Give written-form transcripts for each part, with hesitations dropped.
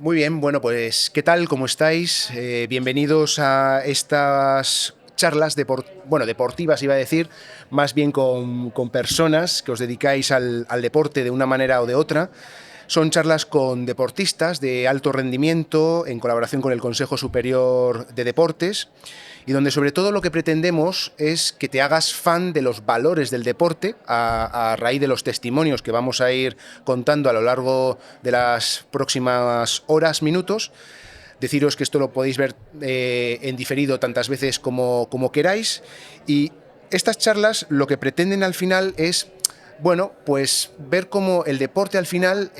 Muy bien, bueno, pues ¿qué tal? ¿Cómo estáis? Bienvenidos a estas charlas deportivas, iba a decir, más bien con personas que os dedicáis al deporte de una manera o de otra. Son charlas con deportistas de alto rendimiento en colaboración con el Consejo Superior de Deportes y donde sobre todo lo que pretendemos es que te hagas fan de los valores del deporte a raíz de los testimonios que vamos a ir contando a lo largo de las próximas horas, minutos. Deciros que esto lo podéis ver en diferido tantas veces como queráis, y estas charlas lo que pretenden al final es, bueno, pues ver cómo el deporte al final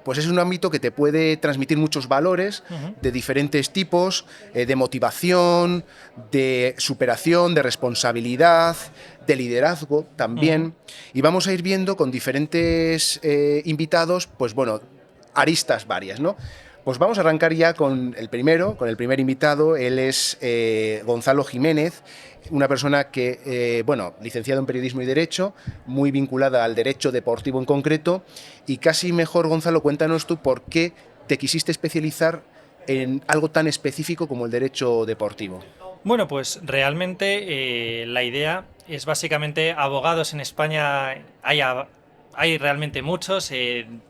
pues es un ámbito que te puede transmitir muchos valores Ujú. de diferentes tipos, de motivación, de superación, de responsabilidad, de liderazgo Ujú. también. Y vamos a ir viendo con diferentes invitados, pues bueno, aristas varias, ¿no? Pues vamos a arrancar ya con el primer invitado. Él es Gonzalo Jiménez, una persona que, bueno, licenciado en Periodismo y Derecho, muy vinculada al derecho deportivo en concreto. Y casi mejor, Gonzalo, cuéntanos tú por qué te quisiste especializar en algo tan específico como el derecho deportivo. Bueno, pues realmente la idea es básicamente abogados en España. Hay realmente muchos.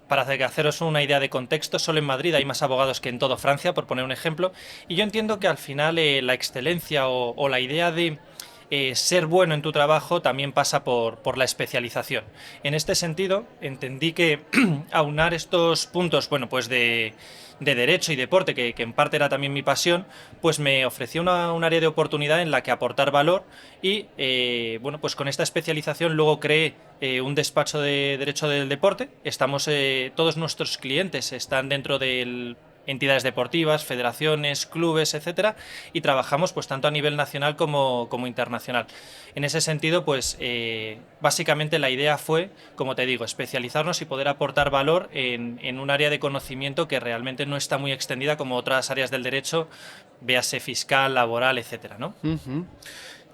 Para haceros una idea de contexto, solo en Madrid hay más abogados que en toda Francia, por poner un ejemplo. Y yo entiendo que al final la excelencia o la idea de ser bueno en tu trabajo también pasa por la especialización. En este sentido, entendí que aunar estos puntos, bueno, pues de derecho y deporte, que en parte era también mi pasión, pues me ofreció un área de oportunidad en la que aportar valor y, bueno, pues con esta especialización luego creé un despacho de derecho del deporte. Todos nuestros clientes están dentro del entidades deportivas, federaciones, clubes, etcétera, y trabajamos pues tanto a nivel nacional como internacional. En ese sentido, pues básicamente la idea fue, como te digo, especializarnos y poder aportar valor en un área de conocimiento que realmente no está muy extendida como otras áreas del derecho, véase fiscal, laboral, etcétera, ¿no? Uh-huh.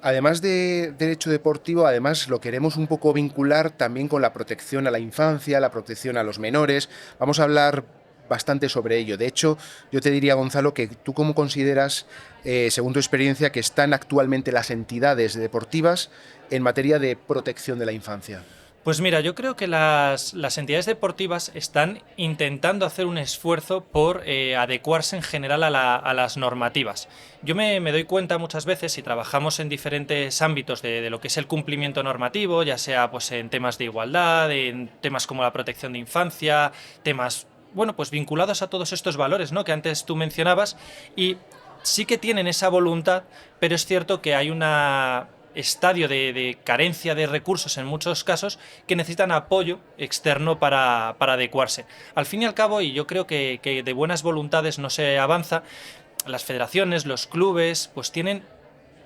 Además de derecho deportivo, además lo queremos un poco vincular también con la protección a la infancia, la protección a los menores. Vamos a hablar bastante sobre ello. De hecho, yo te diría, Gonzalo, que tú cómo consideras, según tu experiencia, que están actualmente las entidades deportivas en materia de protección de la infancia. Pues mira, yo creo que las entidades deportivas están intentando hacer un esfuerzo por adecuarse en general a las normativas. Yo me doy cuenta muchas veces, si trabajamos en diferentes ámbitos de lo que es el cumplimiento normativo, ya sea pues en temas de igualdad, en temas como la protección de infancia, temas, bueno, pues vinculados a todos estos valores, ¿no?, que antes tú mencionabas, y sí que tienen esa voluntad, pero es cierto que hay una estadio de carencia de recursos en muchos casos que necesitan apoyo externo para adecuarse. Al fin y al cabo, y yo creo que de buenas voluntades no se avanza, las federaciones, los clubes, pues tienen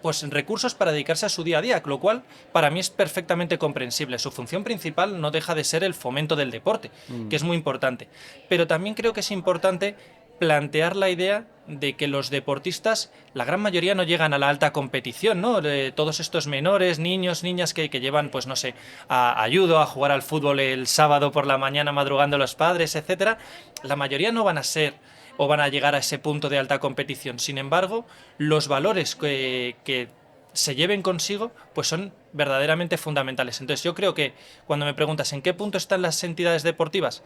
pues recursos para dedicarse a su día a día, lo cual para mí es perfectamente comprensible. Su función principal no deja de ser el fomento del deporte, que es muy importante. Pero también creo que es importante plantear la idea de que los deportistas, la gran mayoría no llegan a la alta competición, ¿no? Todos estos menores, niños, niñas que llevan, pues no sé, a judo, a jugar al fútbol el sábado por la mañana madrugando los padres, etcétera, la mayoría no van a ser o van a llegar a ese punto de alta competición. Sin embargo, los valores que se lleven consigo, pues son verdaderamente fundamentales. Entonces yo creo que cuando me preguntas en qué punto están las entidades deportivas,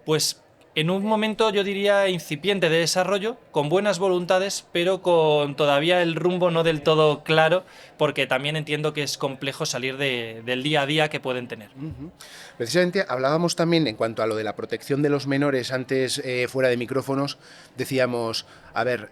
pues en un momento yo diría incipiente de desarrollo, con buenas voluntades, pero con todavía el rumbo no del todo claro, porque también entiendo que es complejo salir del día a día que pueden tener. Uh-huh. Precisamente hablábamos también en cuanto a lo de la protección de los menores antes, fuera de micrófonos, decíamos, a ver,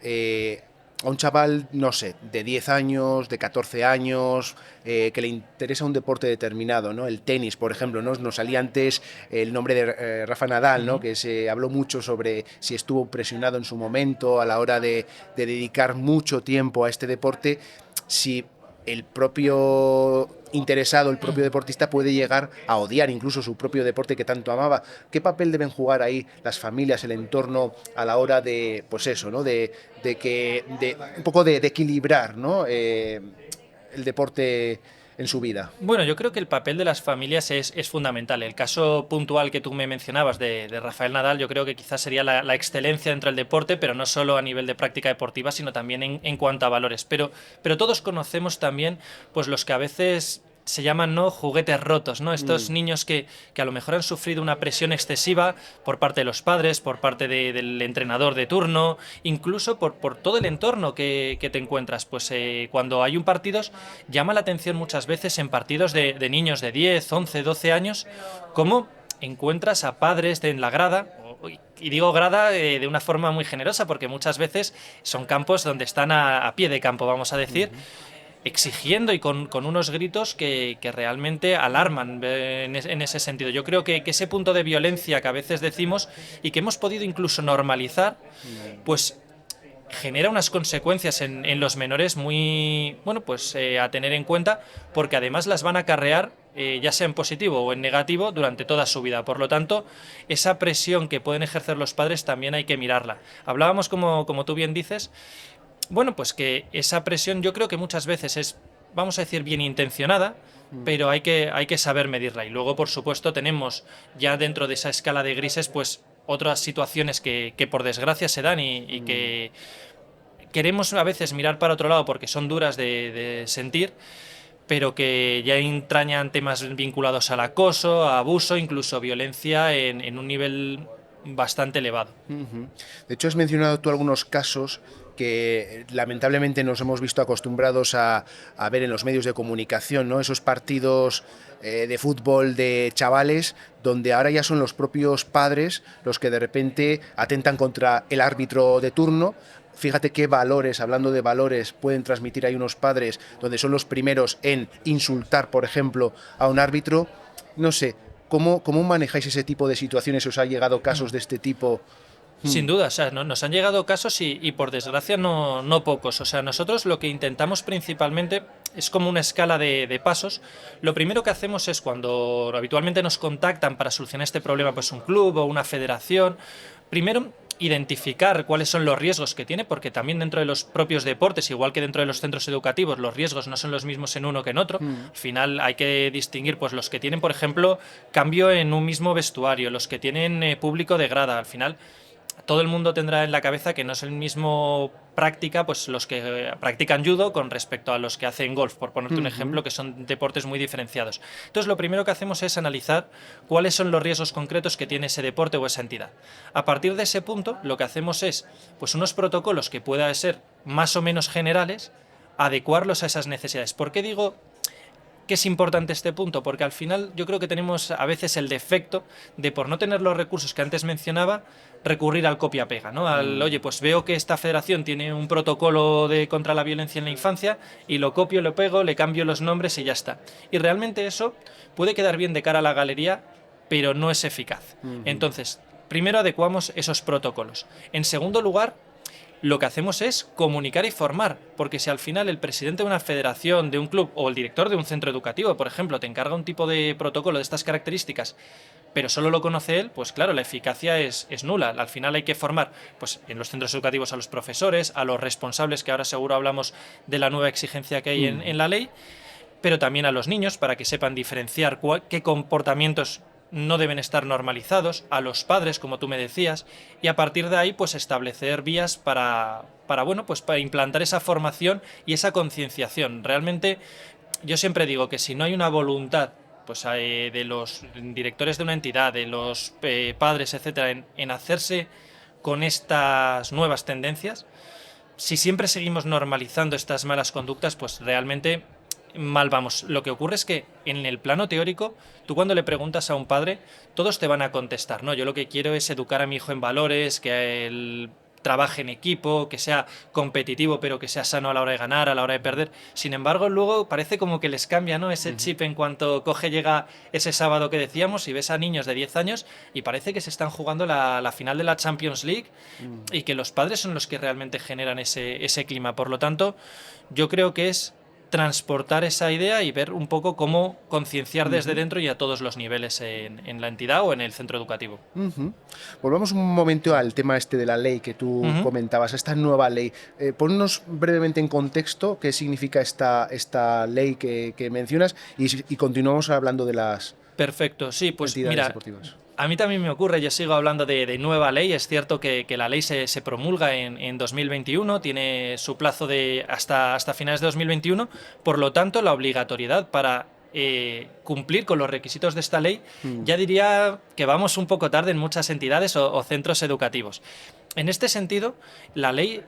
a un chaval, no sé, de 10 años, de 14 años, que le interesa un deporte determinado, ¿no? El tenis, por ejemplo, ¿no? Nos salía antes el nombre de Rafa Nadal, ¿no? Ujú. Que se habló mucho sobre si estuvo presionado en su momento a la hora de dedicar mucho tiempo a este deporte, si el propio interesado, el propio deportista puede llegar a odiar incluso su propio deporte que tanto amaba. ¿Qué papel deben jugar ahí las familias, el entorno a la hora de, pues eso, ¿no? De un poco de equilibrar, ¿no? El deporte en su vida. Bueno, yo creo que el papel de las familias es fundamental. El caso puntual que tú me mencionabas de Rafael Nadal, yo creo que quizás sería la excelencia dentro del deporte, pero no solo a nivel de práctica deportiva, sino también en cuanto a valores. Pero todos conocemos también pues los que a veces se llaman, ¿no?, juguetes rotos, ¿no? Estos niños que a lo mejor han sufrido una presión excesiva por parte de los padres, por parte del entrenador de turno, incluso por todo el entorno que te encuentras. Pues cuando hay un partido, llama la atención muchas veces en partidos de niños de 10, 11, 12 años, cómo encuentras a padres en la grada, y digo grada de una forma muy generosa, porque muchas veces son campos donde están a pie de campo, vamos a decir, exigiendo y con unos gritos que realmente alarman en ese sentido. Yo creo que ese punto de violencia que a veces decimos y que hemos podido incluso normalizar, pues genera unas consecuencias en los menores muy, bueno, pues a tener en cuenta, porque además las van a acarrear ya sea en positivo o en negativo durante toda su vida. Por lo tanto, esa presión que pueden ejercer los padres también hay que mirarla. Hablábamos, como tú bien dices, bueno, pues que esa presión yo creo que muchas veces es, vamos a decir, bien intencionada, pero hay que saber medirla. Y luego, por supuesto, tenemos ya dentro de esa escala de grises, pues otras situaciones que por desgracia se dan y que queremos a veces mirar para otro lado porque son duras de sentir, pero que ya entrañan temas vinculados al acoso, a abuso, incluso violencia en un nivel bastante elevado. De hecho, has mencionado tú algunos casos que lamentablemente nos hemos visto acostumbrados a ver en los medios de comunicación, ¿no? Esos partidos de fútbol de chavales donde ahora ya son los propios padres los que de repente atentan contra el árbitro de turno. Fíjate qué valores, hablando de valores, pueden transmitir ahí unos padres donde son los primeros en insultar, por ejemplo, a un árbitro. No sé, ¿cómo manejáis ese tipo de situaciones? ¿Os ha llegado casos de este tipo? Sin duda, o sea, nos han llegado casos y por desgracia no pocos. O sea, nosotros lo que intentamos principalmente es como una escala de pasos. Lo primero que hacemos es cuando habitualmente nos contactan para solucionar este problema, pues un club o una federación, primero identificar cuáles son los riesgos que tiene, porque también dentro de los propios deportes, igual que dentro de los centros educativos, los riesgos no son los mismos en uno que en otro. Al final hay que distinguir pues los que tienen, por ejemplo, cambio en un mismo vestuario, los que tienen público de grada. Al final todo el mundo tendrá en la cabeza que no es el mismo práctica, pues los que practican judo con respecto a los que hacen golf, por ponerte un ejemplo, que son deportes muy diferenciados. Entonces, lo primero que hacemos es analizar cuáles son los riesgos concretos que tiene ese deporte o esa entidad. A partir de ese punto, lo que hacemos es, pues, unos protocolos que puedan ser más o menos generales, adecuarlos a esas necesidades. ¿Por qué digo que es importante este punto? Porque al final yo creo que tenemos a veces el defecto de, por no tener los recursos que antes mencionaba, recurrir al copia-pega, ¿no? Oye, pues veo que esta federación tiene un protocolo contra la violencia en la infancia y lo copio, lo pego, le cambio los nombres y ya está. Y realmente eso puede quedar bien de cara a la galería, pero no es eficaz. Entonces, primero adecuamos esos protocolos. En segundo lugar, lo que hacemos es comunicar y formar, porque si al final el presidente de una federación, de un club o el director de un centro educativo, por ejemplo, te encarga un tipo de protocolo de estas características, pero solo lo conoce él, pues claro, la eficacia es nula. Al final hay que formar, pues, en los centros educativos a los profesores, a los responsables, que ahora seguro hablamos de la nueva exigencia que hay en la ley, pero también a los niños para que sepan diferenciar qué comportamientos no deben estar normalizados, a los padres, como tú me decías, y a partir de ahí, pues establecer vías bueno, pues para implantar esa formación y esa concienciación. Realmente, yo siempre digo que si no hay una voluntad, pues de los directores de una entidad, de los padres, etcétera, en hacerse con estas nuevas tendencias, si siempre seguimos normalizando estas malas conductas, pues realmente mal vamos. Lo que ocurre es que en el plano teórico, tú cuando le preguntas a un padre, todos te van a contestar, ¿no? Yo lo que quiero es educar a mi hijo en valores, que él trabaje en equipo, que sea competitivo, pero que sea sano a la hora de ganar, a la hora de perder. Sin embargo, luego parece como que les cambia, ¿no?, ese chip en cuanto llega ese sábado que decíamos y ves a niños de 10 años y parece que se están jugando la final de la Champions League y que los padres son los que realmente generan ese clima. Por lo tanto, yo creo que es transportar esa idea y ver un poco cómo concienciar desde dentro y a todos los niveles en la entidad o en el centro educativo. Volvamos un momento al tema este de la ley que tú comentabas, esta nueva ley. Ponnos brevemente en contexto qué significa esta ley que mencionas y continuamos hablando de las Perfecto, sí, pues entidades mira, deportivas. a mí también me ocurre, yo sigo hablando de nueva ley, es cierto que la ley se promulga en 2021, tiene su plazo de hasta finales de 2021, por lo tanto la obligatoriedad para cumplir con los requisitos de esta ley, ya diría que vamos un poco tarde en muchas entidades o centros educativos. En este sentido, la ley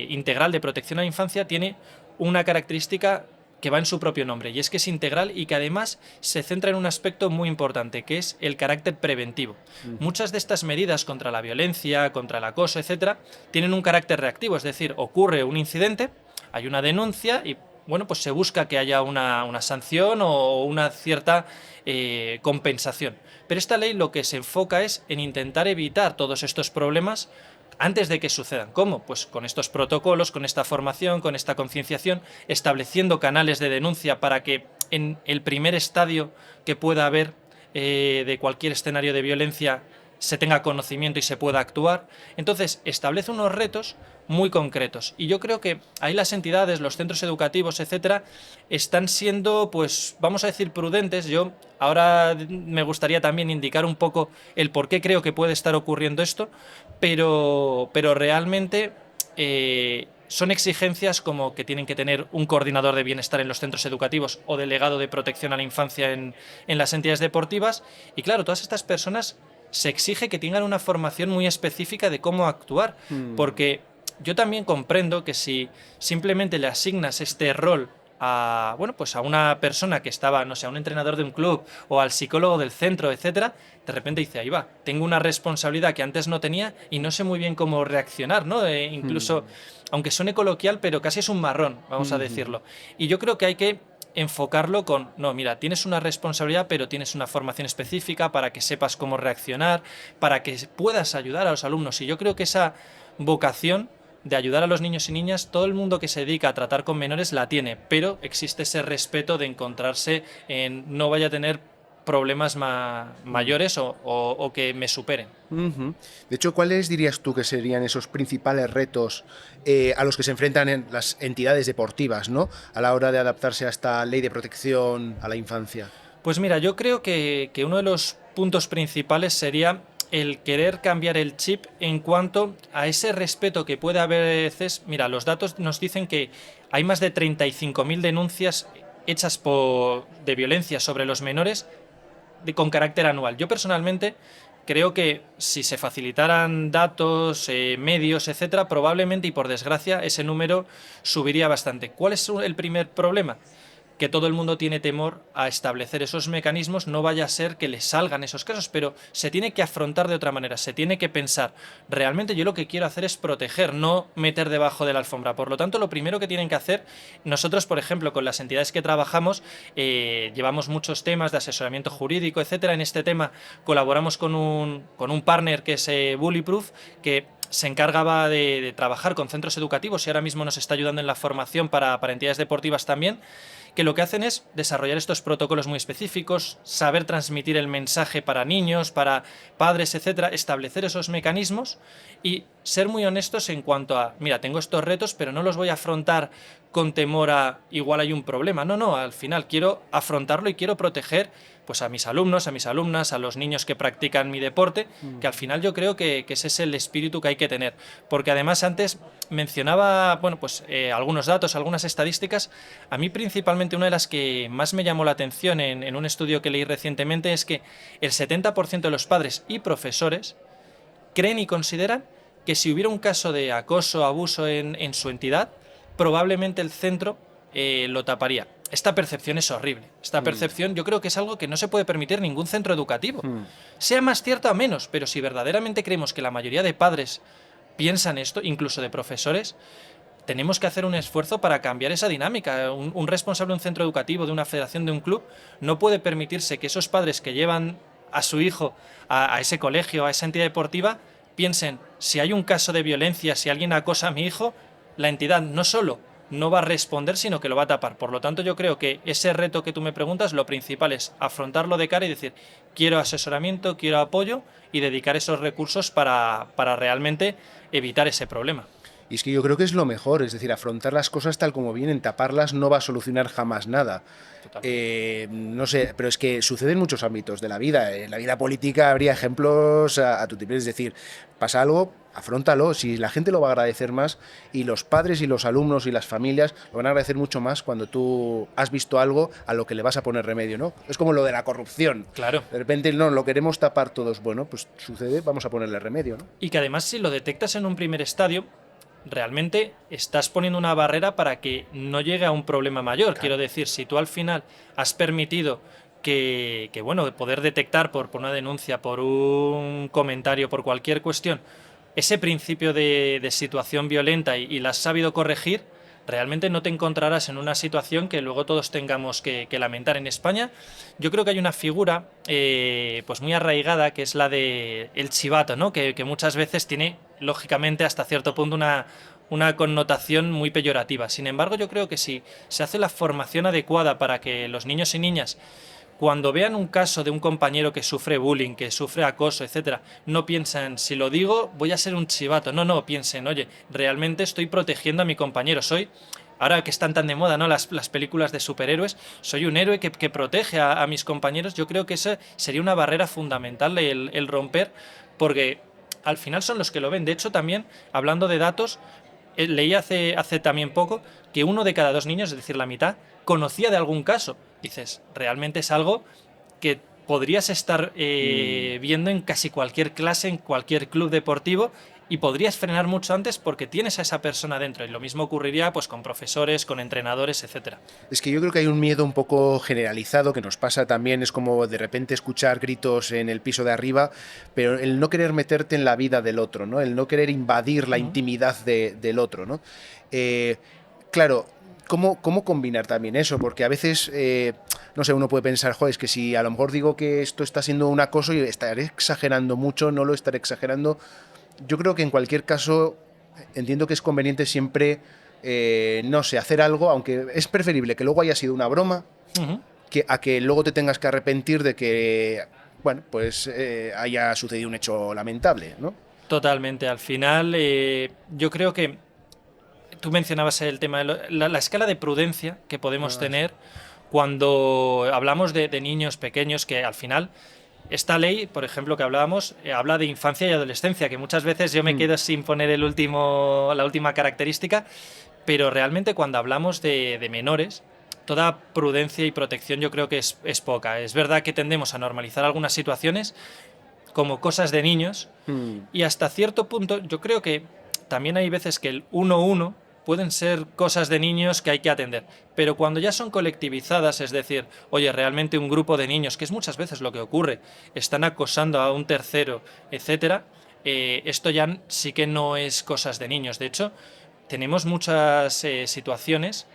integral de protección a la infancia tiene una característica que va en su propio nombre, y es que es integral y que además se centra en un aspecto muy importante, que es el carácter preventivo. Muchas de estas medidas contra la violencia, contra el acoso, etcétera, tienen un carácter reactivo, es decir, ocurre un incidente, hay una denuncia y bueno, pues se busca que haya una sanción o una cierta compensación. Pero esta ley lo que se enfoca es en intentar evitar todos estos problemas antes de que sucedan. ¿Cómo? Pues con estos protocolos, con esta formación, con esta concienciación, estableciendo canales de denuncia para que en el primer estadio que pueda haber de cualquier escenario de violencia se tenga conocimiento y se pueda actuar. Entonces, establece unos retos muy concretos. Y yo creo que ahí las entidades, los centros educativos, etcétera, están siendo, pues, vamos a decir, prudentes. Yo ahora me gustaría también indicar un poco el por qué creo que puede estar ocurriendo esto, pero realmente son exigencias como que tienen que tener un coordinador de bienestar en los centros educativos o delegado de protección a la infancia en las entidades deportivas. Y claro, todas estas personas se exige que tengan una formación muy específica de cómo actuar, porque yo también comprendo que si simplemente le asignas este rol a, bueno, pues a una persona que estaba, no sé, a un entrenador de un club o al psicólogo del centro, etcétera, de repente dice, ahí va, tengo una responsabilidad que antes no tenía y no sé muy bien cómo reaccionar, ¿no? Incluso, aunque suene coloquial, pero casi es un marrón, vamos a decirlo. Y yo creo que hay que enfocarlo con, no, mira, tienes una responsabilidad, pero tienes una formación específica para que sepas cómo reaccionar, para que puedas ayudar a los alumnos. Y yo creo que esa vocación de ayudar a los niños y niñas, todo el mundo que se dedica a tratar con menores la tiene, pero existe ese respeto de encontrarse en no vaya a tener problemas mayores o que me superen. De hecho, ¿cuáles dirías tú que serían esos principales retos a los que se enfrentan en las entidades deportivas, ¿no?, a la hora de adaptarse a esta ley de protección a la infancia? Pues mira, yo creo que uno de los puntos principales sería el querer cambiar el chip en cuanto a ese respeto que puede haber a veces. Mira, los datos nos dicen que hay más de 35.000 denuncias hechas de violencia sobre los menores con carácter anual. Yo personalmente creo que si se facilitaran datos, medios, etcétera, probablemente y por desgracia ese número subiría bastante. ¿Cuál es el primer problema? Que todo el mundo tiene temor a establecer esos mecanismos, no vaya a ser que les salgan esos casos, pero se tiene que afrontar de otra manera, se tiene que pensar, realmente yo lo que quiero hacer es proteger, no meter debajo de la alfombra. Por lo tanto, lo primero que tienen que hacer, nosotros, por ejemplo, con las entidades que trabajamos, llevamos muchos temas de asesoramiento jurídico, etcétera. En este tema colaboramos con un partner que es Bullyproof, que se encargaba de trabajar con centros educativos y ahora mismo nos está ayudando en la formación para entidades deportivas también, que lo que hacen es desarrollar estos protocolos muy específicos, saber transmitir el mensaje para niños, para padres, etcétera, establecer esos mecanismos y ser muy honestos en cuanto a, mira, tengo estos retos, pero no los voy a afrontar con temor a igual hay un problema. No, al final quiero afrontarlo y quiero proteger pues a mis alumnos, a mis alumnas, a los niños que practican mi deporte, que al final yo creo que ese es el espíritu que hay que tener. Porque además antes mencionaba, bueno, pues algunos datos, algunas estadísticas. A mí principalmente una de las que más me llamó la atención en un estudio que leí recientemente es que el 70% de los padres y profesores creen y consideran que si hubiera un caso de acoso o abuso en su entidad, probablemente el centro lo taparía. Esta percepción es horrible. Esta percepción yo creo que es algo que no se puede permitir ningún centro educativo. Sea más cierta o menos, pero si verdaderamente creemos que la mayoría de padres piensan esto, incluso de profesores, tenemos que hacer un esfuerzo para cambiar esa dinámica. Un responsable de un centro educativo, de una federación, de un club, no puede permitirse que esos padres que llevan a su hijo a ese colegio, a esa entidad deportiva, piensen, si hay un caso de violencia, si alguien acosa a mi hijo, la entidad no solo no va a responder, sino que lo va a tapar. Por lo tanto, yo creo que ese reto que tú me preguntas, lo principal es afrontarlo de cara y decir, quiero asesoramiento, quiero apoyo y dedicar esos recursos para realmente evitar ese problema. Y es que yo creo que es lo mejor, es decir, afrontar las cosas tal como vienen, taparlas no va a solucionar jamás nada. Totalmente. No sé, pero es que sucede en muchos ámbitos de la vida. En la vida política habría ejemplos a tu nivel, es decir, pasa algo, afróntalo, si la gente lo va a agradecer más y los padres y los alumnos y las familias lo van a agradecer mucho más cuando tú has visto algo a lo que le vas a poner remedio, ¿no? Es como lo de la corrupción. Claro. De repente no, lo queremos tapar todos, bueno, pues sucede, vamos a ponerle remedio, ¿no? Y que además si lo detectas en un primer estadio, realmente estás poniendo una barrera para que no llegue a un problema mayor. Claro. Quiero decir, si tú al final has permitido bueno, poder detectar por una denuncia, por un comentario, por cualquier cuestión, ese principio de situación violenta y la has sabido corregir, realmente no te encontrarás en una situación que luego todos tengamos que lamentar. En España yo creo que hay una figura pues muy arraigada, que es la de el chivato, ¿no? Que muchas veces tiene, lógicamente, hasta cierto punto una connotación muy peyorativa. Sin embargo, yo creo que si se hace la formación adecuada para que los niños y niñas, cuando vean un caso de un compañero que sufre bullying, que sufre acoso, etcétera, no piensan, si lo digo, voy a ser un chivato. No, piensen, oye, realmente estoy protegiendo a mi compañero. Ahora que están tan de moda, ¿no? Las películas de superhéroes, soy un héroe que protege a mis compañeros. Yo creo que esa sería una barrera fundamental el romper, porque al final son los que lo ven. De hecho, también, hablando de datos, leí hace también poco que 1 de cada 2 niños, es decir, la mitad, conocía de algún caso. Dices, realmente es algo que podrías estar viendo en casi cualquier clase, en cualquier club deportivo, y podrías frenar mucho antes porque tienes a esa persona dentro. Y lo mismo ocurriría pues con profesores, con entrenadores, etcétera. Es que yo creo que hay un miedo un poco generalizado que nos pasa también, es como de repente escuchar gritos en el piso de arriba, pero el no querer meterte en la vida del otro, ¿no? El no querer invadir la intimidad del otro, ¿no? Claro, ¿cómo combinar también eso? Porque a veces, no sé, uno puede pensar, joder, es que si a lo mejor digo que esto está siendo un acoso y estaré exagerando mucho, no lo estaré exagerando. Yo creo que en cualquier caso entiendo que es conveniente siempre, no sé, hacer algo, aunque es preferible que luego haya sido una broma, que a que luego te tengas que arrepentir de que, bueno, pues haya sucedido un hecho lamentable, ¿no? Totalmente. Al final, yo creo que tú mencionabas el tema de la escala de prudencia que podemos tener cuando hablamos de niños pequeños, que al final esta ley, por ejemplo, que hablábamos, habla de infancia y adolescencia, que muchas veces yo me quedo sin poner la última característica, pero realmente cuando hablamos de menores, toda prudencia y protección yo creo que es poca. Es verdad que tendemos a normalizar algunas situaciones como cosas de niños, y hasta cierto punto yo creo que también hay veces que el 1-1 pueden ser cosas de niños que hay que atender, pero cuando ya son colectivizadas, es decir, oye, realmente un grupo de niños, que es muchas veces lo que ocurre, están acosando a un tercero, etcétera, esto ya sí que no es cosas de niños. De hecho, tenemos muchas situaciones,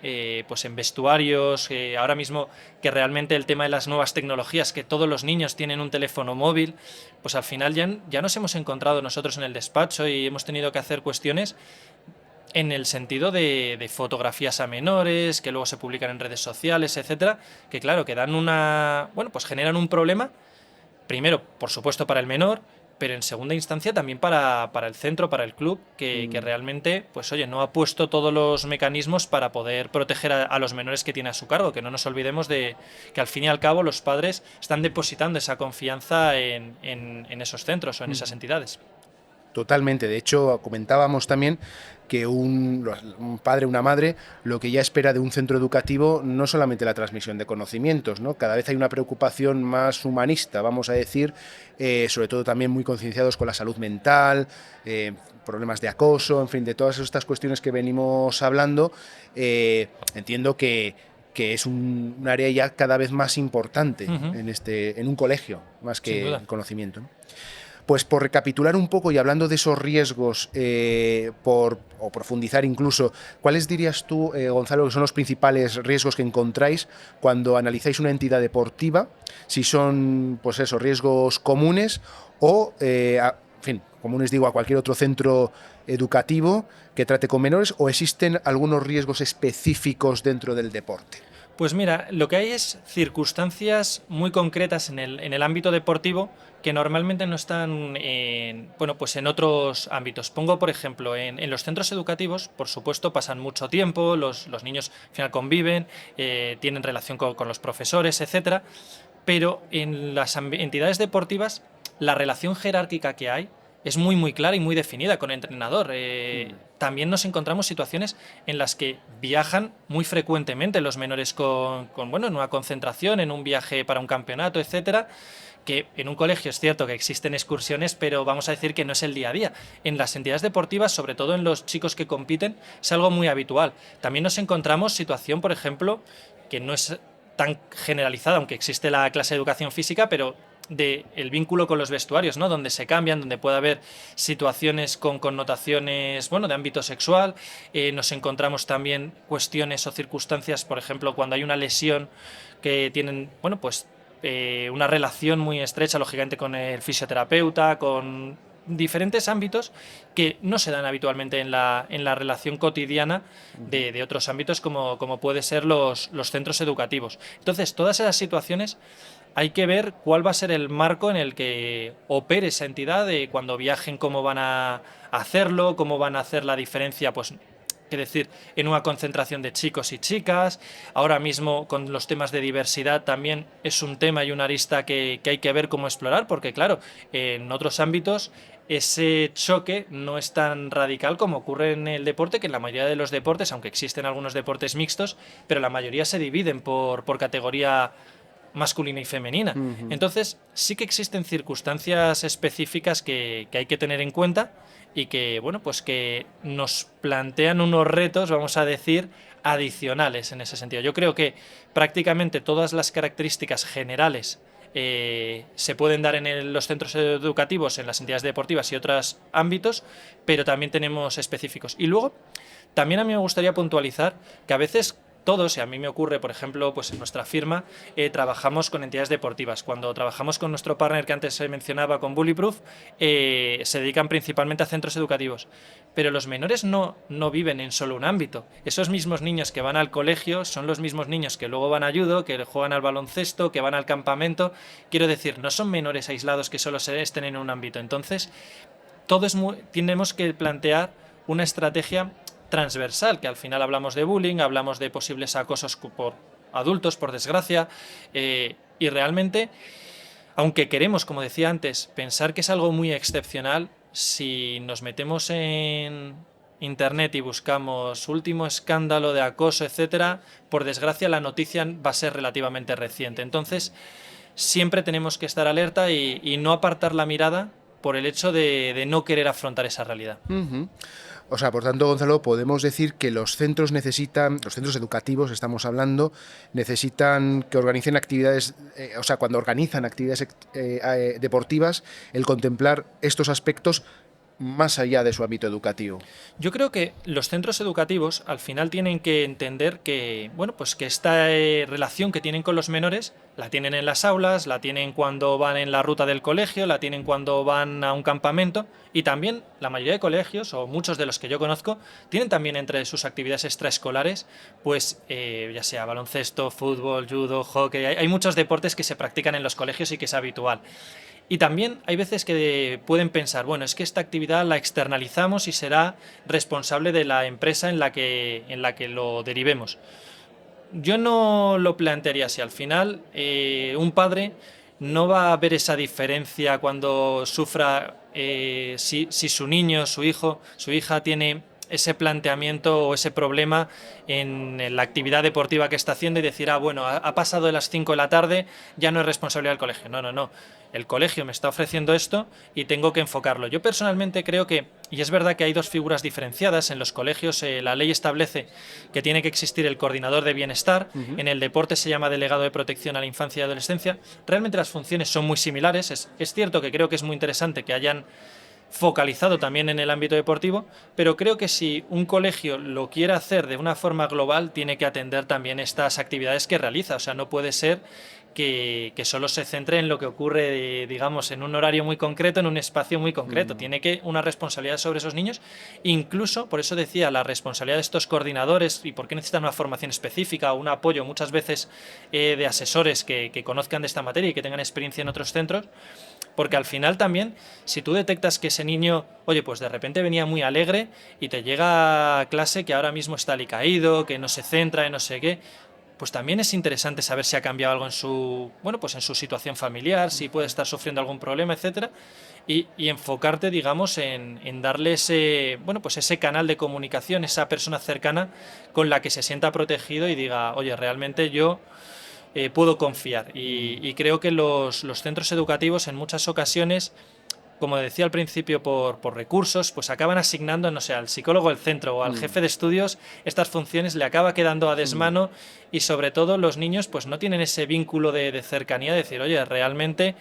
pues en vestuarios, ahora mismo que realmente el tema de las nuevas tecnologías, que todos los niños tienen un teléfono móvil, pues al final ya nos hemos encontrado nosotros en el despacho y hemos tenido que hacer cuestiones en el sentido de fotografías a menores, que luego se publican en redes sociales, etcétera, que claro, que dan bueno, pues generan un problema, primero, por supuesto, para el menor, pero en segunda instancia también para el centro, para el club, que realmente, pues oye, no ha puesto todos los mecanismos para poder proteger a los menores que tiene a su cargo, que no nos olvidemos de que al fin y al cabo los padres están depositando esa confianza en esos centros o en esas entidades. Totalmente. De hecho, comentábamos también que un padre, una madre, lo que ya espera de un centro educativo no solamente la transmisión de conocimientos, ¿no? Cada vez hay una preocupación más humanista, vamos a decir, sobre todo también muy concienciados con la salud mental, problemas de acoso, en fin, de todas estas cuestiones que venimos hablando. Entiendo que es un área ya cada vez más importante en un colegio, más que el conocimiento, ¿no? Pues por recapitular un poco y hablando de esos riesgos, o profundizar incluso, ¿cuáles dirías tú, Gonzalo, que son los principales riesgos que encontráis cuando analizáis una entidad deportiva? Si son, pues eso, riesgos comunes o, en fin, como les digo, a cualquier otro centro educativo que trate con menores, o existen algunos riesgos específicos dentro del deporte? Pues mira, lo que hay es circunstancias muy concretas en el ámbito deportivo que normalmente no están bueno, pues en otros ámbitos. Pongo, por ejemplo, en los centros educativos, por supuesto, pasan mucho tiempo, los niños al final conviven, tienen relación con los profesores, etcétera, pero en las entidades deportivas la relación jerárquica que hay es muy muy clara y muy definida con el entrenador. También nos encontramos situaciones en las que viajan muy frecuentemente los menores bueno, en una concentración, en un viaje para un campeonato, etcétera, que en un colegio es cierto que existen excursiones, pero vamos a decir que no es el día a día. En las entidades deportivas, sobre todo en los chicos que compiten, es algo muy habitual. También nos encontramos situación, por ejemplo, que no es tan generalizada, aunque existe la clase de educación física, pero de el vínculo con los vestuarios, ¿no? Donde se cambian, donde puede haber situaciones con connotaciones, bueno, de ámbito sexual. Nos encontramos también cuestiones o circunstancias, por ejemplo, cuando hay una lesión que tienen, bueno, pues una relación muy estrecha, lógicamente, con el fisioterapeuta, con diferentes ámbitos que no se dan habitualmente en la relación cotidiana de otros ámbitos como puede ser los centros educativos. Entonces, todas esas situaciones hay que ver cuál va a ser el marco en el que opere esa entidad, de cuando viajen, cómo van a hacerlo, cómo van a hacer la diferencia, pues que decir, en una concentración de chicos y chicas. Ahora mismo con los temas de diversidad también es un tema y una arista que hay que ver cómo explorar, porque claro, en otros ámbitos ese choque no es tan radical como ocurre en el deporte, que en la mayoría de los deportes, aunque existen algunos deportes mixtos, pero la mayoría se dividen por categoría masculina y femenina. Entonces, sí que existen circunstancias específicas que hay que tener en cuenta y que, bueno, pues que nos plantean unos retos, vamos a decir, adicionales en ese sentido. Yo creo que prácticamente todas las características generales se pueden dar en los centros educativos, en las entidades deportivas y otros ámbitos, pero también tenemos específicos. Y luego, también a mí me gustaría puntualizar que a veces todos, y a mí me ocurre, por ejemplo, pues en nuestra firma trabajamos con entidades deportivas. Cuando trabajamos con nuestro partner que antes se mencionaba, con Bullyproof, se dedican principalmente a centros educativos. Pero los menores no viven en solo un ámbito. Esos mismos niños que van al colegio son los mismos niños que luego van a judo, que juegan al baloncesto, que van al campamento. Quiero decir, no son menores aislados que solo estén en un ámbito. Entonces, tenemos que plantear una estrategia transversal, que al final hablamos de bullying, hablamos de posibles acosos por adultos, por desgracia, y realmente, aunque queremos, como decía antes, pensar que es algo muy excepcional, si nos metemos en internet y buscamos último escándalo de acoso, etcétera, por desgracia la noticia va a ser relativamente reciente. Entonces, siempre tenemos que estar alerta y no apartar la mirada por el hecho de no querer afrontar esa realidad. O sea, por tanto, Gonzalo, podemos decir que los centros educativos, estamos hablando, necesitan que organicen actividades, o sea, cuando organizan actividades deportivas, el contemplar estos aspectos más allá de su ámbito educativo. Yo creo que los centros educativos al final tienen que entender que, bueno, pues que esta relación que tienen con los menores la tienen en las aulas, la tienen cuando van en la ruta del colegio, la tienen cuando van a un campamento, y también la mayoría de colegios, o muchos de los que yo conozco, tienen también entre sus actividades extraescolares, pues ya sea baloncesto, fútbol, judo, hockey. Hay muchos deportes que se practican en los colegios y que es habitual. Y también hay veces que pueden pensar, bueno, es que esta actividad la externalizamos y será responsable de la empresa en la que lo derivemos. Yo no lo plantearía así. Al final, un padre no va a ver esa diferencia cuando sufra, si su niño, su hijo, su hija tiene ese planteamiento o ese problema en la actividad deportiva que está haciendo, y decir, bueno, ha pasado de las 5 de la tarde, ya no es responsabilidad del colegio. No. El colegio me está ofreciendo esto y tengo que enfocarlo. Yo personalmente creo que, y es verdad que hay dos figuras diferenciadas en los colegios, la ley establece que tiene que existir el coordinador de bienestar, en el deporte se llama delegado de protección a la infancia y adolescencia. Realmente las funciones son muy similares. Es cierto que creo que es muy interesante que hayan focalizado también en el ámbito deportivo, pero creo que si un colegio lo quiere hacer de una forma global, tiene que atender también estas actividades que realiza. O sea, no puede ser que solo se centre en lo que ocurre, digamos, en un horario muy concreto, en un espacio muy concreto. Tiene que una responsabilidad sobre esos niños, incluso, por eso decía, la responsabilidad de estos coordinadores y por qué necesitan una formación específica o un apoyo muchas veces de asesores que conozcan de esta materia y que tengan experiencia en otros centros, porque al final también, si tú detectas que ese niño, oye, pues de repente venía muy alegre y te llega a clase que ahora mismo está alicaído, que no se centra en no sé qué, pues también es interesante saber si ha cambiado algo en su, bueno, pues en su situación familiar, si puede estar sufriendo algún problema, etcétera, y enfocarte, digamos, en darle ese, bueno, pues ese canal de comunicación, esa persona cercana con la que se sienta protegido y diga, oye, realmente yo puedo confiar. Y creo que los centros educativos en muchas ocasiones, como decía al principio, por recursos, pues acaban asignando, no sé, al psicólogo del centro o al jefe de estudios estas funciones, le acaba quedando a desmano y sobre todo los niños pues no tienen ese vínculo de cercanía, de decir, oye, realmente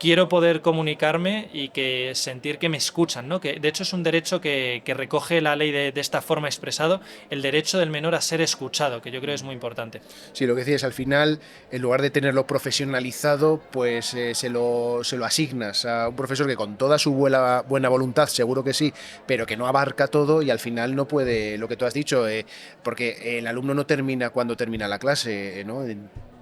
quiero poder comunicarme y que sentir que me escuchan, ¿no? Que de hecho es un derecho que recoge la ley de esta forma expresado, el derecho del menor a ser escuchado, que yo creo es muy importante. Sí, lo que decías, al final, en lugar de tenerlo profesionalizado, pues se lo asignas a un profesor que con toda su buena voluntad, seguro que sí, pero que no abarca todo y al final no puede, lo que tú has dicho, porque el alumno no termina cuando termina la clase, ¿no?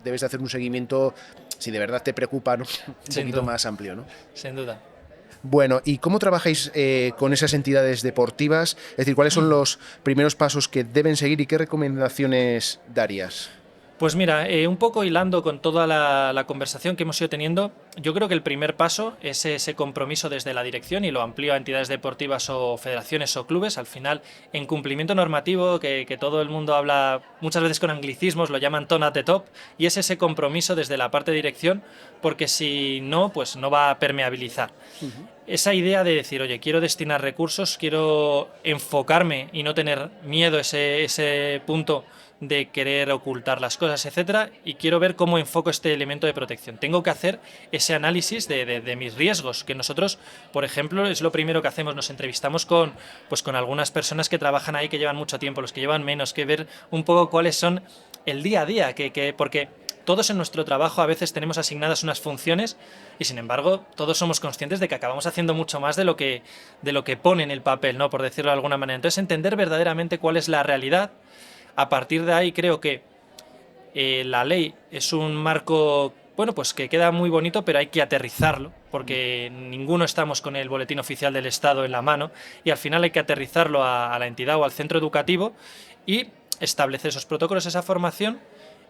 Debes de hacer un seguimiento, si de verdad te preocupa, ¿no? Un Sin poquito duda, más amplio, ¿no? sin duda. Bueno, ¿y cómo trabajáis con esas entidades deportivas? Es decir, ¿cuáles son los primeros pasos que deben seguir y qué recomendaciones darías? Pues mira, un poco hilando con toda la conversación que hemos ido teniendo, yo creo que el primer paso es ese compromiso desde la dirección y lo amplío a entidades deportivas o federaciones o clubes. Al final, en cumplimiento normativo, que todo el mundo habla muchas veces con anglicismos, lo llaman tone at the top, y es ese compromiso desde la parte de dirección, porque si no, pues no va a permeabilizar. Esa idea de decir, oye, quiero destinar recursos, quiero enfocarme y no tener miedo, ese punto de querer ocultar las cosas, etcétera, y quiero ver cómo enfoco este elemento de protección. Tengo que hacer ese análisis de mis riesgos, que nosotros, por ejemplo, es lo primero que hacemos, nos entrevistamos pues con algunas personas que trabajan ahí, que llevan mucho tiempo, los que llevan menos, que ver un poco cuáles son el día a día, porque todos en nuestro trabajo a veces tenemos asignadas unas funciones y sin embargo todos somos conscientes de que acabamos haciendo mucho más de lo que pone en el papel, ¿no? Por decirlo de alguna manera. Entonces entender verdaderamente cuál es la realidad. A partir de ahí creo que la ley es un marco, bueno, pues que queda muy bonito, pero hay que aterrizarlo, porque ninguno estamos con el boletín oficial del Estado en la mano y al final hay que aterrizarlo a la entidad o al centro educativo y establecer esos protocolos, esa formación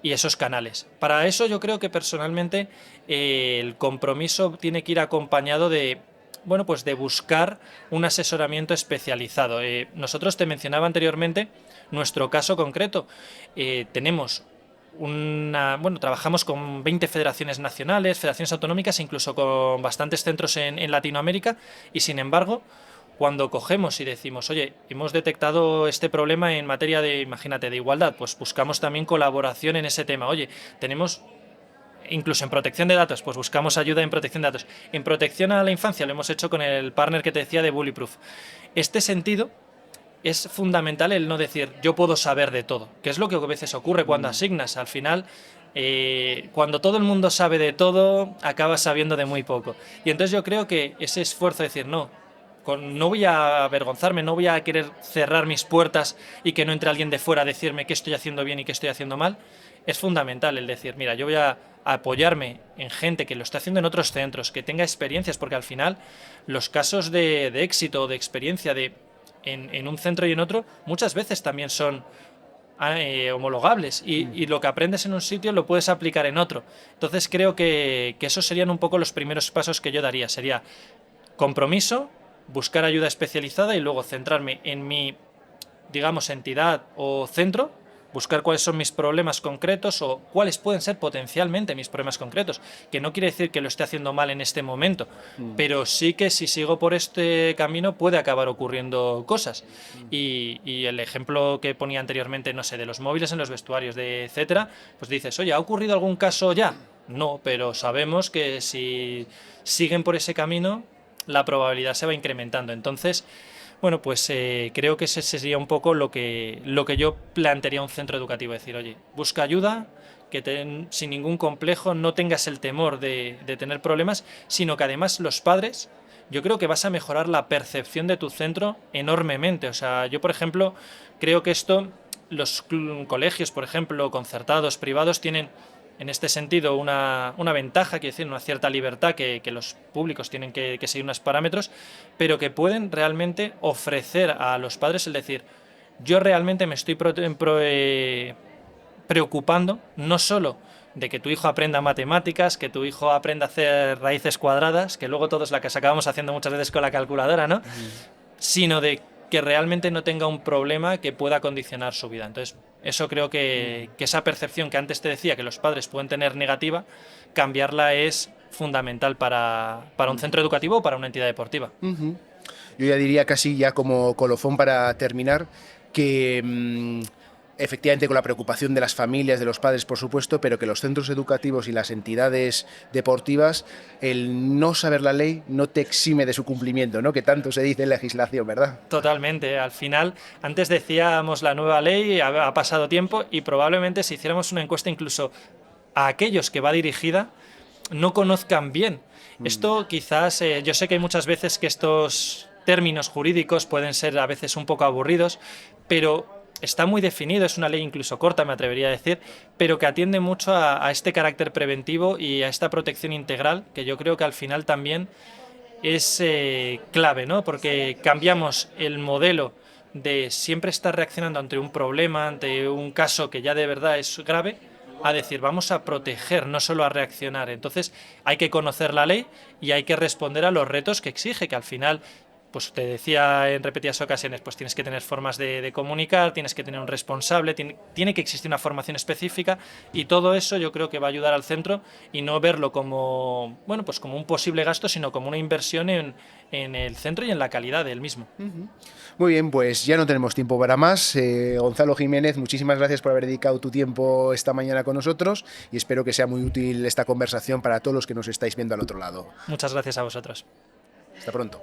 y esos canales. Para eso yo creo que personalmente el compromiso tiene que ir acompañado de, bueno, pues de buscar un asesoramiento especializado. Nosotros te mencionaba anteriormente nuestro caso concreto. Tenemos bueno, trabajamos con 20 federaciones nacionales, federaciones autonómicas, incluso con bastantes centros en Latinoamérica, y sin embargo, cuando cogemos y decimos, oye, hemos detectado este problema en materia de, imagínate, de igualdad, pues buscamos también colaboración en ese tema. Oye, tenemos incluso en protección de datos, pues buscamos ayuda en protección de datos. En protección a la infancia lo hemos hecho con el partner que te decía de Bullyproof. Este sentido es fundamental el no decir yo puedo saber de todo, que es lo que a veces ocurre cuando asignas. Al final, cuando todo el mundo sabe de todo, acabas sabiendo de muy poco. Y entonces yo creo que ese esfuerzo de decir no, no voy a avergonzarme, no voy a querer cerrar mis puertas y que no entre alguien de fuera a decirme qué estoy haciendo bien y qué estoy haciendo mal, es fundamental el decir, mira, yo voy a apoyarme en gente que lo está haciendo en otros centros, que tenga experiencias, porque al final los casos de éxito o de experiencia en un centro y en otro muchas veces también son homologables y lo que aprendes en un sitio lo puedes aplicar en otro. Entonces creo que esos serían un poco los primeros pasos que yo daría. Sería compromiso, buscar ayuda especializada y luego centrarme en mi, digamos, entidad o centro, buscar cuáles son mis problemas concretos o cuáles pueden ser potencialmente mis problemas concretos, que no quiere decir que lo esté haciendo mal en este momento, pero sí que si sigo por este camino puede acabar ocurriendo cosas. Y el ejemplo que ponía anteriormente, no sé, de los móviles en los vestuarios, de etcétera, pues dices, oye, ¿ha ocurrido algún caso ya? No, pero sabemos que si siguen por ese camino, la probabilidad se va incrementando. Entonces, bueno, pues creo que ese sería un poco lo que yo plantearía a un centro educativo, decir, oye, busca ayuda, sin ningún complejo no tengas el temor de tener problemas, sino que además los padres, yo creo que vas a mejorar la percepción de tu centro enormemente. O sea, yo por ejemplo creo que esto, los colegios, por ejemplo, concertados, privados, tienen en este sentido una ventaja, quiero decir, una cierta libertad que los públicos tienen que seguir unos parámetros, pero que pueden realmente ofrecer a los padres el decir, yo realmente me estoy preocupando no solo de que tu hijo aprenda matemáticas, que tu hijo aprenda a hacer raíces cuadradas, que luego todos la que acabamos haciendo muchas veces con la calculadora, ¿no? Sino de que realmente no tenga un problema que pueda condicionar su vida. Entonces, eso creo que esa percepción que antes te decía que los padres pueden tener negativa, cambiarla es fundamental para un centro educativo o para una entidad deportiva. Yo ya diría casi ya como colofón para terminar que efectivamente con la preocupación de las familias, de los padres, por supuesto, pero que los centros educativos y las entidades deportivas, el no saber la ley no te exime de su cumplimiento, ¿no? Que tanto se dice en legislación, ¿verdad? Totalmente. Al final, antes decíamos la nueva ley, ha pasado tiempo y probablemente si hiciéramos una encuesta incluso a aquellos que va dirigida, no conozcan bien. Esto quizás, yo sé que hay muchas veces que estos términos jurídicos pueden ser a veces un poco aburridos, pero está muy definido, es una ley incluso corta, me atrevería a decir, pero que atiende mucho a este carácter preventivo y a esta protección integral, que yo creo que al final también es clave, ¿no? Porque cambiamos el modelo de siempre estar reaccionando ante un problema, ante un caso que ya de verdad es grave, a decir, vamos a proteger, no solo a reaccionar. Entonces hay que conocer la ley y hay que responder a los retos que exige, que al final, pues te decía en repetidas ocasiones, pues tienes que tener formas de comunicar, tienes que tener un responsable, tiene que existir una formación específica y todo eso yo creo que va a ayudar al centro y no verlo como, bueno, pues como un posible gasto, sino como una inversión en el centro y en la calidad del mismo. Muy bien, pues ya no tenemos tiempo para más. Gonzalo Jiménez, muchísimas gracias por haber dedicado tu tiempo esta mañana con nosotros y espero que sea muy útil esta conversación para todos los que nos estáis viendo al otro lado. Muchas gracias a vosotros. Hasta pronto.